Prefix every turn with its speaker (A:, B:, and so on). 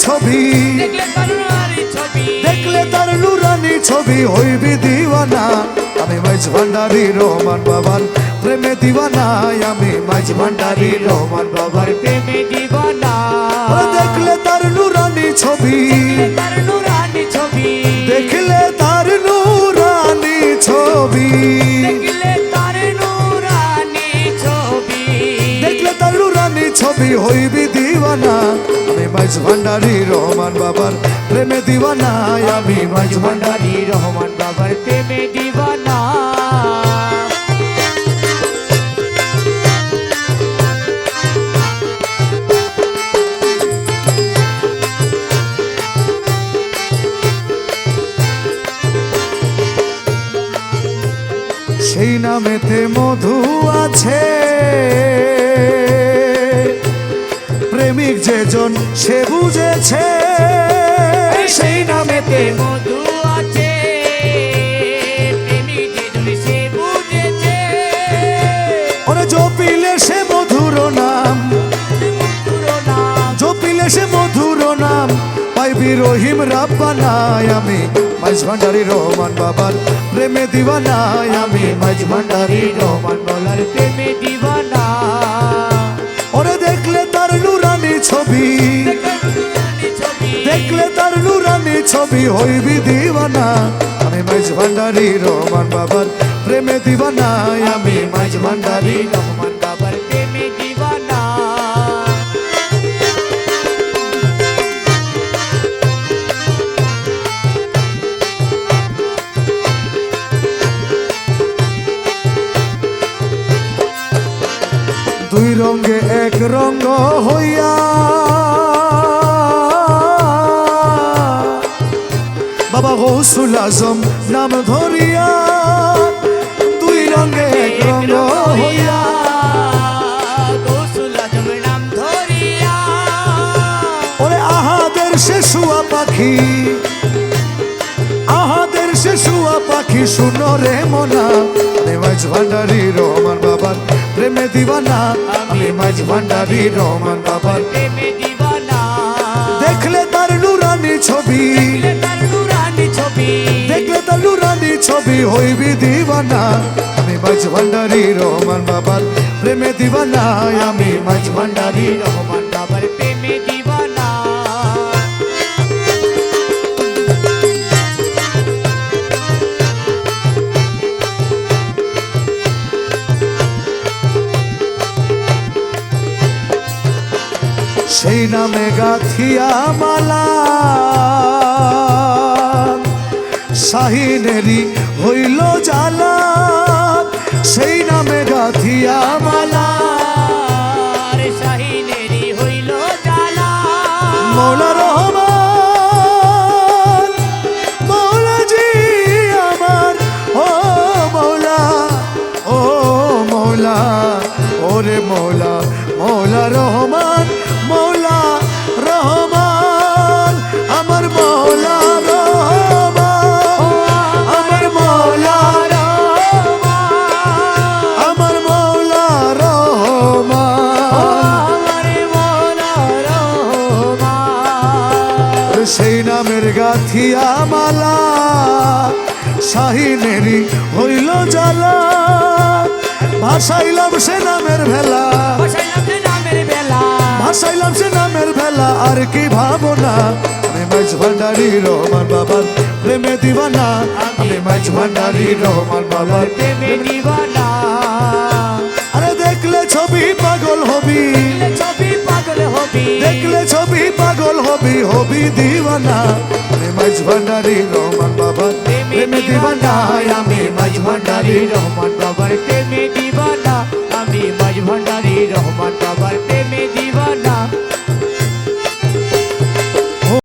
A: ছবি, দেখলে তার নুরানি ছবি হইবি দিওয়ানা। আমি মাইজ ভান্ডারি রহমান বাবার প্রেমে দিওয়ানা, আমি মাইজ ভান্ডারি রহমান বাবার
B: প্রেমে দিওয়ানা।
A: দেখলে তার নুরানি ছবি, দেখলে তার নুরানি ছবি, দেখলে তার নুরানি ছবি হইবি দিওয়ানা। আমি মাইজ ভান্ডারি রহমান বাবার প্রেমে দিওয়ানা, আমি মাইজ ভান্ডারি
B: রহমান বাবার প্রেমে দিওয়ানা।
A: সেই নামেতে মধু আছে, প্রেমিক যেজন সে বুঝেছে।
B: সেই নামেতে মধু আছে, প্রেমিক যেজন সে বুঝেছে।
A: ওরে জপিলে সে মধুর নাম, জপিলে সে মধুর নাম পাইবি রহিম রাব্বানা। আমি মাইজ ভান্ডারি রহমান বাবার প্রেমে দিওয়ানা, আমি মাইজ ভান্ডারি রহমান বাবার
B: প্রেমে দিওয়ানা।
A: ওরে দেখলে তার নুরানি ছবি, দেখলে তার নুরানি ছবি হইবি দিওয়ানা। আমি মাইজ ভান্ডারি রহমান বাবার প্রেমে দিওয়ানা, আমি মাইজ ভান্ডারি
B: রহমান বাবার প্রেমে দিওয়ানা।
A: দুই রঙে এক রঙ হইয়া বাবা গৌসুল আজম নাম ধরিয়া, দুই রঙে এক রঙ হইয়া
B: গৌসুল আজম নাম ধরিয়া।
A: ওরে আহাদের সে শুয়া পাখি, আহাদের সে শুয়া পাখি শুনো রে মনা। আমি মাইজ ভান্ডারি রহমান বাবার প্রেমে দিওয়ানা, আমি মাইজ ভান্ডারি রহমান বাবার
B: প্রেমে দিওয়ানা।
A: দেখলে তার নুরানি ছবি,
B: তার নুরানি ছবি,
A: দেখলে তার নুরানি ছবি হইবি দিওয়ানা। আমি মাইজ ভান্ডারি রহমান বাবার প্রেমে দিওয়ানা, আমি মাইজ ভান্ডারি
B: রহমান বাবার প্রেমে দিওয়ানা।
A: সেই নামে গাথিয়া মালা শাহিনেরি হইল জ্বালা, সেই নামে গাথিয়া মালা
B: শাহিনেরি হইল জ্বালা।
A: মৌলা রহমান মৌলাজি আমার, ও মৌলা, ও মৌলা, ওরে মৌলা, মৌলা রহমান, মৌলা রহমান, আমার মৌলা রহমান, আমার মৌলা রহমান, আমার মৌলা রহমান, সেই নামের গাথিয়া মালা শাহিনেরি হইল জ্বালা। ভাসাইলাম সে নামের ভেলা, ভাসাইলাম সে নামের ভেলা, আর কি ভাবনা। আমি মাইজ ভান্ডারি রহমান বাবার প্রেমে দিওয়ানা, আমি মাইজ ভান্ডারি রহমান বাবার
B: প্রেমে দিওয়ানা।
A: আরে দেখলে ছবি পাগল হবি,
B: ছবি পাগল হবি,
A: দেখলে ছবি পাগল হবি, হবি দিওয়ানা। আমি মাইজ ভান্ডারি রহমান বাবার প্রেমে দিওয়ানা, আমি মাইজ ভান্ডারি
B: রহমান বাবার প্রেমে দিওয়ানা।